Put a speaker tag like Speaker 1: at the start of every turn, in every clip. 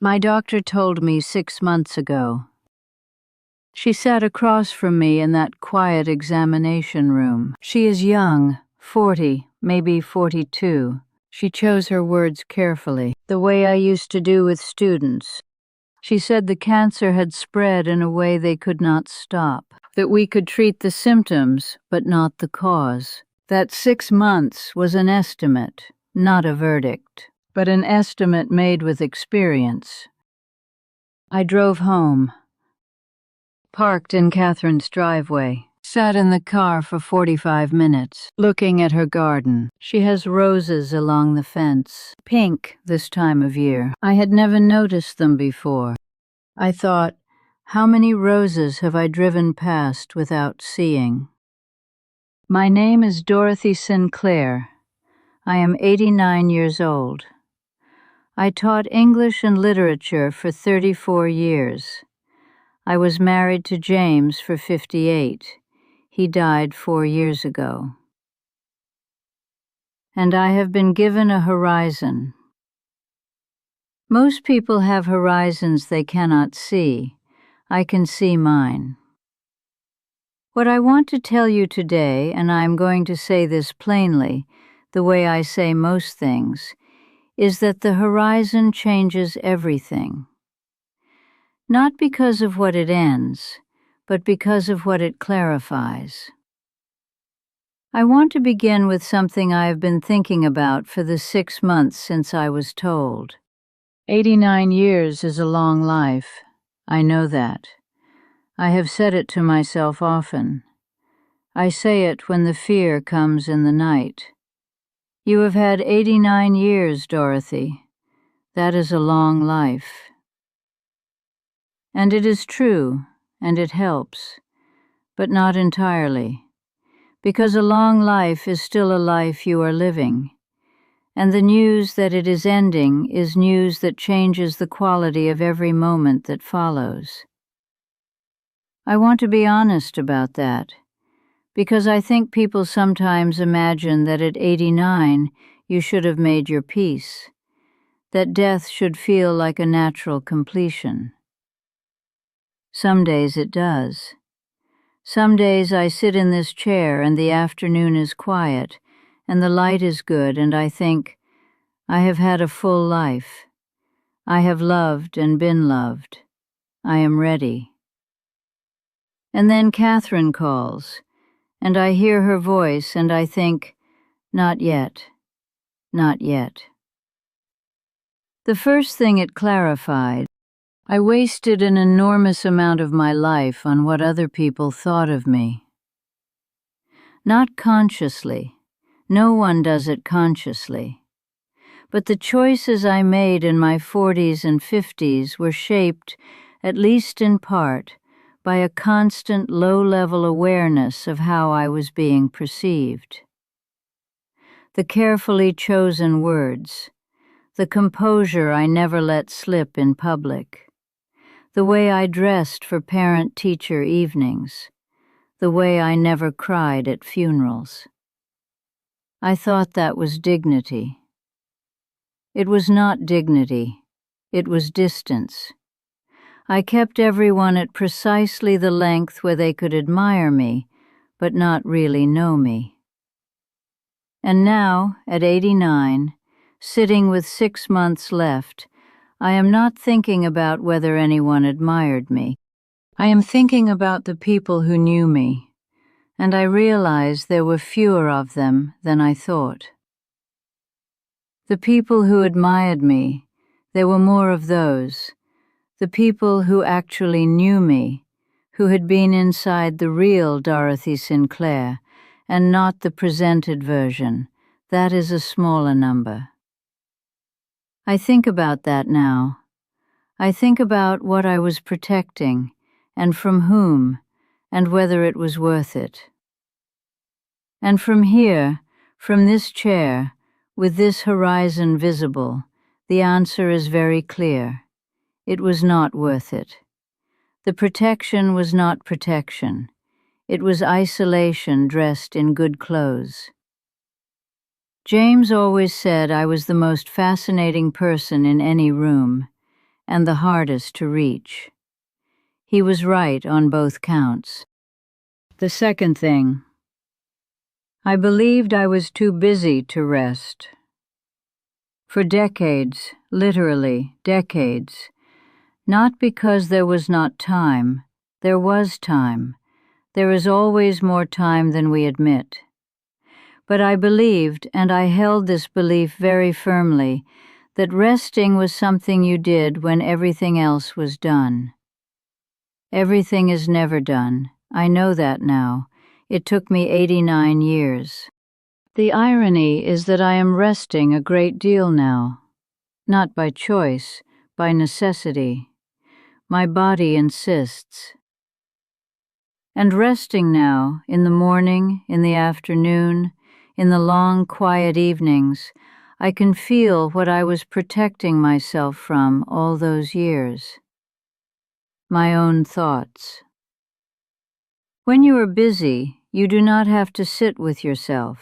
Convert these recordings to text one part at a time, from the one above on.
Speaker 1: My doctor told me 6 months ago. She sat across from me in that quiet examination room. She is young, 40, maybe 42. She chose her words carefully, the way I used to do with students. She said the cancer had spread in a way they could not stop, that we could treat the symptoms, but not the cause. That 6 months was an estimate, not a verdict, but an estimate made with experience. I drove home, parked in Catherine's driveway, sat in the car for 45 minutes, looking at her garden. She has roses along the fence, pink this time of year. I had never noticed them before. I thought, how many roses have I driven past without seeing? My name is Dorothy Sinclair. I am 89 years old. I taught English and literature for 34 years. I was married to James for 58. He died 4 years ago. And I have been given a horizon. Most people have horizons they cannot see. I can see mine. What I want to tell you today, and I am going to say this plainly, the way I say most things, is that the horizon changes everything. Not because of what it ends, but because of what it clarifies. I want to begin with something I have been thinking about for the 6 months since I was told. 89 years is a long life. I know that. I have said it to myself often. I say it when the fear comes in the night. You have had 89 years, Dorothy. That is a long life. And it is true, and it helps, but not entirely, because a long life is still a life you are living, and the news that it is ending is news that changes the quality of every moment that follows. I want to be honest about that, because I think people sometimes imagine that at 89 you should have made your peace, that death should feel like a natural completion. Some days it does. Some days I sit in this chair and the afternoon is quiet and the light is good and I think, I have had a full life. I have loved and been loved. I am ready. And then Catherine calls, and I hear her voice and I think, not yet, not yet. The first thing it clarified, I wasted an enormous amount of my life on what other people thought of me. Not consciously. No one does it consciously. But the choices I made in my 40s and 50s were shaped, at least in part, by a constant low-level awareness of how I was being perceived. The carefully chosen words, the composure I never let slip in public, the way I dressed for parent-teacher evenings, the way I never cried at funerals. I thought that was dignity. It was not dignity. It was distance. I kept everyone at precisely the length where they could admire me, but not really know me. And now, at 89, sitting with 6 months left, I am not thinking about whether anyone admired me. I am thinking about the people who knew me, and I realize there were fewer of them than I thought. The people who admired me, there were more of those. The people who actually knew me, who had been inside the real Dorothy Sinclair, and not the presented version, that is a smaller number. I think about that now. I think about what I was protecting, and from whom, and whether it was worth it. And from here, from this chair, with this horizon visible, the answer is very clear. It was not worth it. The protection was not protection. It was isolation dressed in good clothes. James always said I was the most fascinating person in any room, and the hardest to reach. He was right on both counts. The second thing, I believed I was too busy to rest. For decades, literally decades, not because there was not time, there was time. There is always more time than we admit. But I believed, and I held this belief very firmly, that resting was something you did when everything else was done. Everything is never done. I know that now. It took me 89 years. The irony is that I am resting a great deal now. Not by choice, by necessity. My body insists. And resting now, in the morning, in the afternoon, in the long, quiet evenings, I can feel what I was protecting myself from all those years. My own thoughts. When you are busy, you do not have to sit with yourself.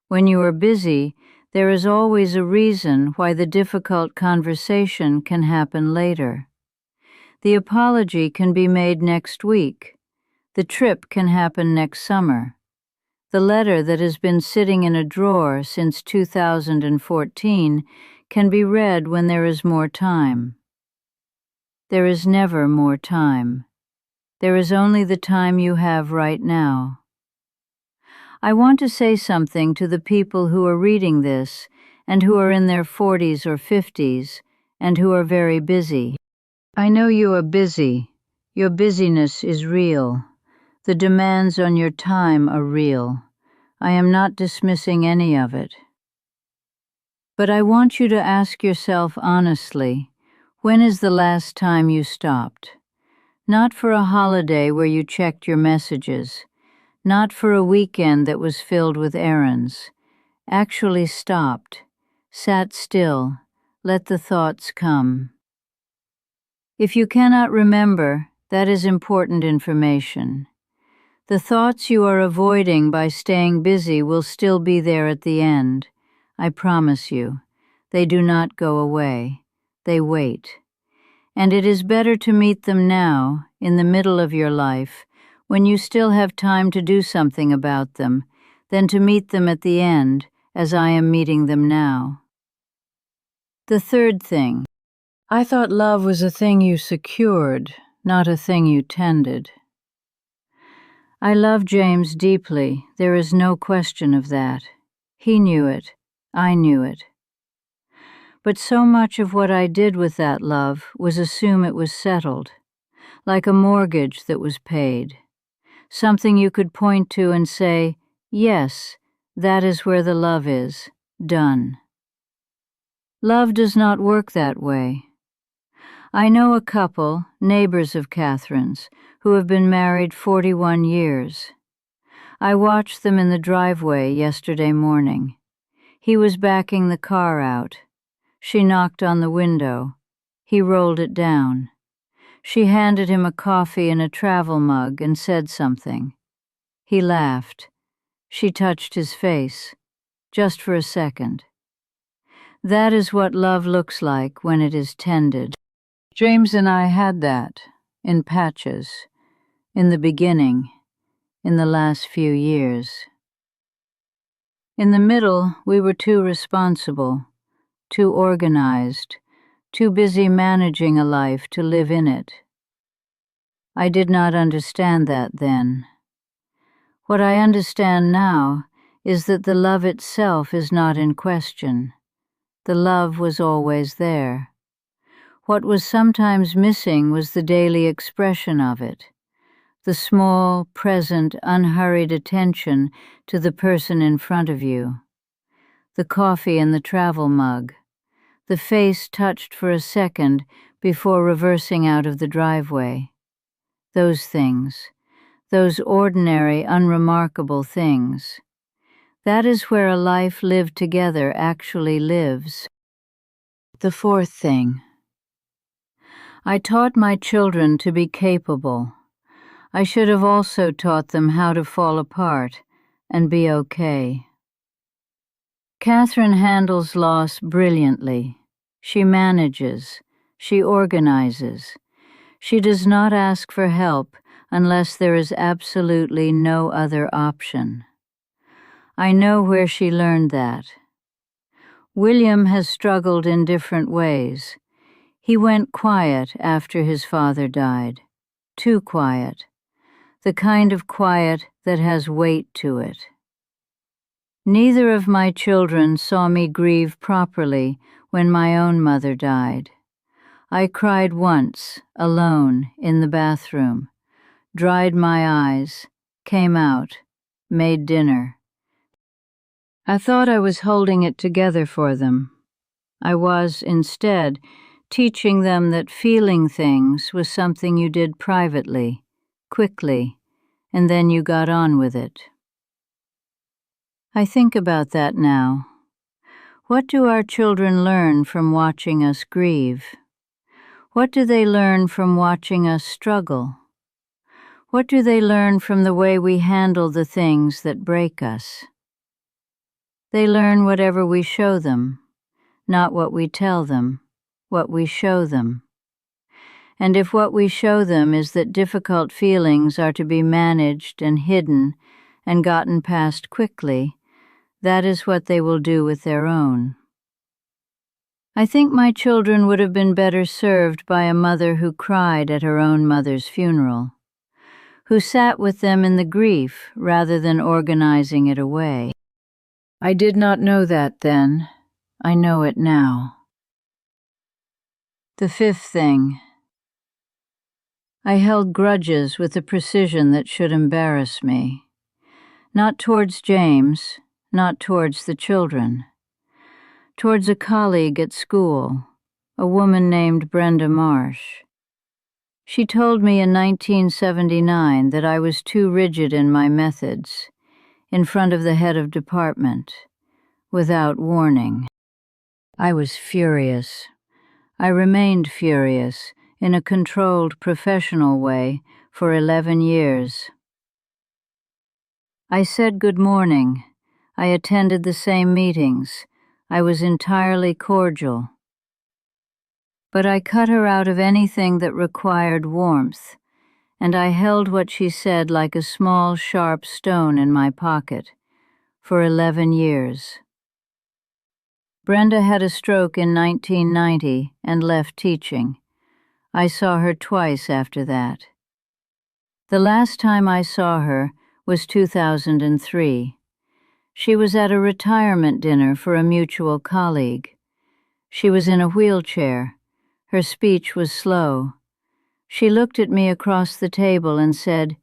Speaker 1: When you are busy, there is always a reason why the difficult conversation can happen later. The apology can be made next week. The trip can happen next summer. The letter that has been sitting in a drawer since 2014 can be read when there is more time. There is never more time. There is only the time you have right now. I want to say something to the people who are reading this and who are in their 40s or 50s and who are very busy. I know you are busy. Your busyness is real. The demands on your time are real. I am not dismissing any of it. But I want you to ask yourself honestly, when is the last time you stopped? Not for a holiday where you checked your messages, not for a weekend that was filled with errands. Actually stopped, sat still, let the thoughts come. If you cannot remember, that is important information. The thoughts you are avoiding by staying busy will still be there at the end. I promise you. They do not go away. They wait. And it is better to meet them now, in the middle of your life, when you still have time to do something about them, than to meet them at the end, as I am meeting them now. The third thing. I thought love was a thing you secured, not a thing you tended. I love James deeply, there is no question of that. He knew it, I knew it. But so much of what I did with that love was assume it was settled, like a mortgage that was paid. Something you could point to and say, yes, that is where the love is, done. Love does not work that way. I know a couple, neighbors of Catherine's, who have been married 41 years. I watched them in the driveway yesterday morning. He was backing the car out. She knocked on the window. He rolled it down. She handed him a coffee in a travel mug and said something. He laughed. She touched his face, just for a second. That is what love looks like when it is tended. James and I had that, in patches, in the beginning, in the last few years. In the middle, we were too responsible, too organized, too busy managing a life to live in it. I did not understand that then. What I understand now is that the love itself is not in question. The love was always there. What was sometimes missing was the daily expression of it, the small, present, unhurried attention to the person in front of you, the coffee in the travel mug, the face touched for a second before reversing out of the driveway. Those things, those ordinary, unremarkable things. That is where a life lived together actually lives. The fourth thing. I taught my children to be capable. I should have also taught them how to fall apart and be okay. Catherine handles loss brilliantly. She manages, She organizes. She does not ask for help unless there is absolutely no other option. I know where she learned that. William has struggled in different ways. He went quiet after his father died. Too quiet. The kind of quiet that has weight to it. Neither of my children saw me grieve properly when my own mother died. I cried once, alone, in the bathroom, dried my eyes, came out, made dinner. I thought I was holding it together for them. I was, instead, teaching them that feeling things was something you did privately, quickly, and then you got on with it. I think about that now. What do our children learn from watching us grieve? What do they learn from watching us struggle? What do they learn from the way we handle the things that break us? They learn whatever we show them, not what we tell them, what we show them. And if what we show them is that difficult feelings are to be managed and hidden and gotten past quickly, that is what they will do with their own. I think my children would have been better served by a mother who cried at her own mother's funeral, who sat with them in the grief rather than organizing it away. I did not know that then. I know it now. The fifth thing. I held grudges with a precision that should embarrass me. Not towards James, not towards the children. Towards a colleague at school, a woman named Brenda Marsh. She told me in 1979 that I was too rigid in my methods, in front of the head of department, without warning. I was furious. I remained furious, in a controlled, professional way, for 11 years. I said good morning. I attended the same meetings. I was entirely cordial. But I cut her out of anything that required warmth, and I held what she said like a small, sharp stone in my pocket, for 11 years. Brenda had a stroke in 1990 and left teaching. I saw her twice after that. The last time I saw her was 2003. She was at a retirement dinner for a mutual colleague. She was in a wheelchair. Her speech was slow. She looked at me across the table and said,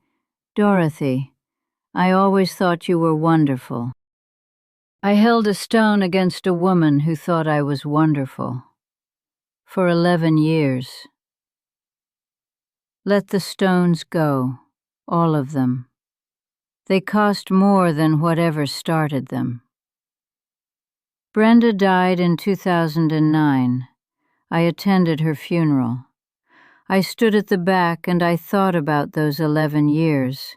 Speaker 1: "Dorothy, I always thought you were wonderful." I held a stone against a woman who thought I was wonderful. For 11 years. Let the stones go, all of them. They cost more than whatever started them. Brenda died in 2009. I attended her funeral. I stood at the back and I thought about those 11 years,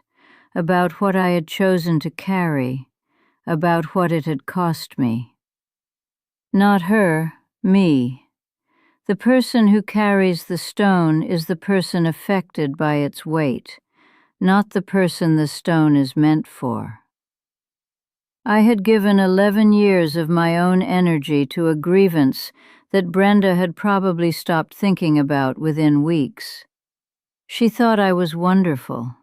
Speaker 1: about what I had chosen to carry, about what it had cost me. Not her, me. The person who carries the stone is the person affected by its weight, not the person the stone is meant for. I had given 11 years of my own energy to a grievance that Brenda had probably stopped thinking about within weeks. She thought I was wonderful,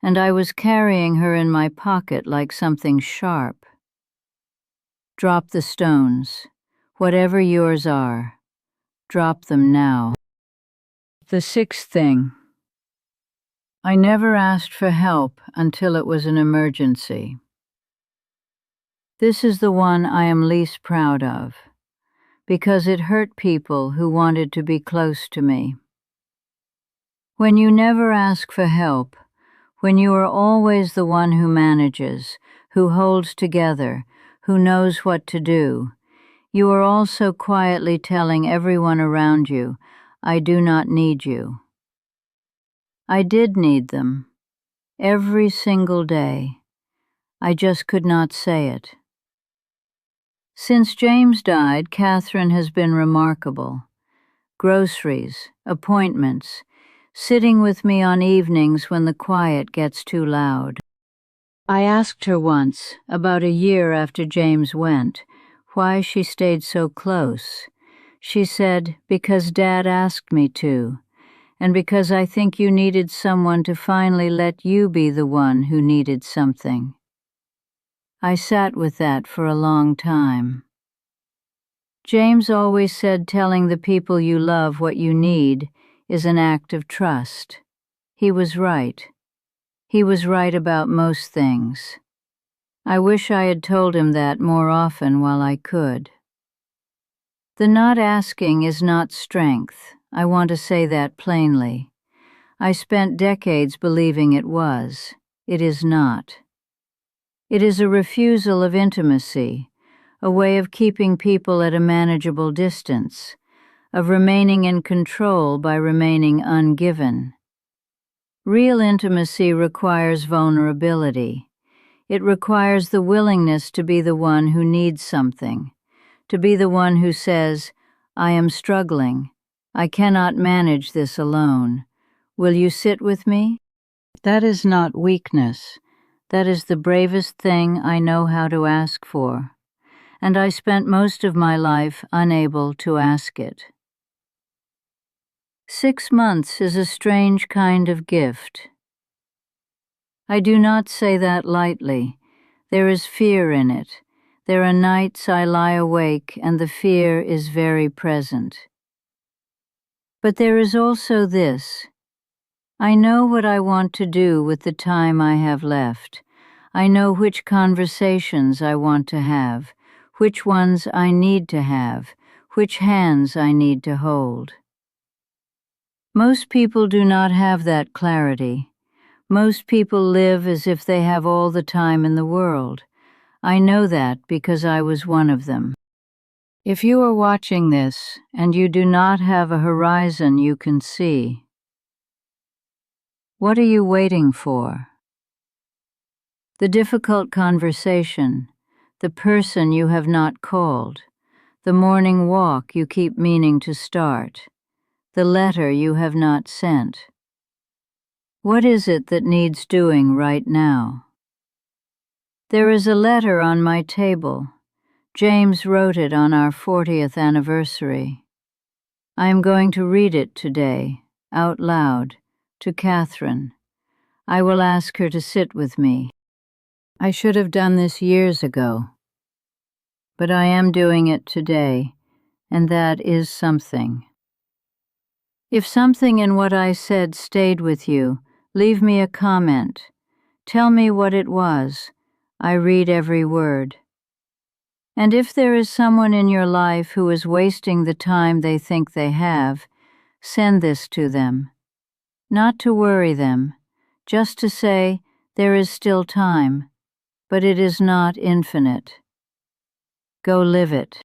Speaker 1: and I was carrying her in my pocket like something sharp. Drop the stones, whatever yours are. Drop them now. The sixth thing. I never asked for help until it was an emergency. This is the one I am least proud of, because it hurt people who wanted to be close to me. When you never ask for help, when you are always the one who manages, who holds together, who knows what to do, you are also quietly telling everyone around you, "I do not need you." I did need them, every single day. I just could not say it. Since James died, Catherine has been remarkable. groceries, appointments, sitting with me on evenings when the quiet gets too loud. I asked her once, about a year after James went, why she stayed so close. She said, "Because Dad asked me to, and because I think you needed someone to finally let you be the one who needed something." I sat with that for a long time. James always said telling the people you love what you need is an act of trust. He was right. He was right about most things. I wish I had told him that more often while I could. The not asking is not strength. I want to say that plainly. I spent decades believing it was. It is not. It is a refusal of intimacy, a way of keeping people at a manageable distance, of remaining in control by remaining ungiven. Real intimacy requires vulnerability. It requires the willingness to be the one who needs something, to be the one who says, "I am struggling. I cannot manage this alone. Will you sit with me?" That is not weakness. That is the bravest thing I know how to ask for, and I spent most of my life unable to ask it. 6 months is a strange kind of gift. I do not say that lightly. There is fear in it. There are nights I lie awake and the fear is very present. But there is also this. I know what I want to do with the time I have left. I know which conversations I want to have, which ones I need to have, which hands I need to hold. Most people do not have that clarity. Most people live as if they have all the time in the world. I know that because I was one of them. If you are watching this and you do not have a horizon you can see, what are you waiting for? The difficult conversation, the person you have not called, the morning walk you keep meaning to start, the letter you have not sent. What is it that needs doing right now? There is a letter on my table. James wrote it on our 40th anniversary. I am going to read it today, out loud, to Catherine. I will ask her to sit with me. I should have done this years ago, but I am doing it today, and that is something. If something in what I said stayed with you, leave me a comment. Tell me what it was. I read every word. And if there is someone in your life who is wasting the time they think they have, send this to them. Not to worry them, just to say, there is still time, but it is not infinite. Go live it.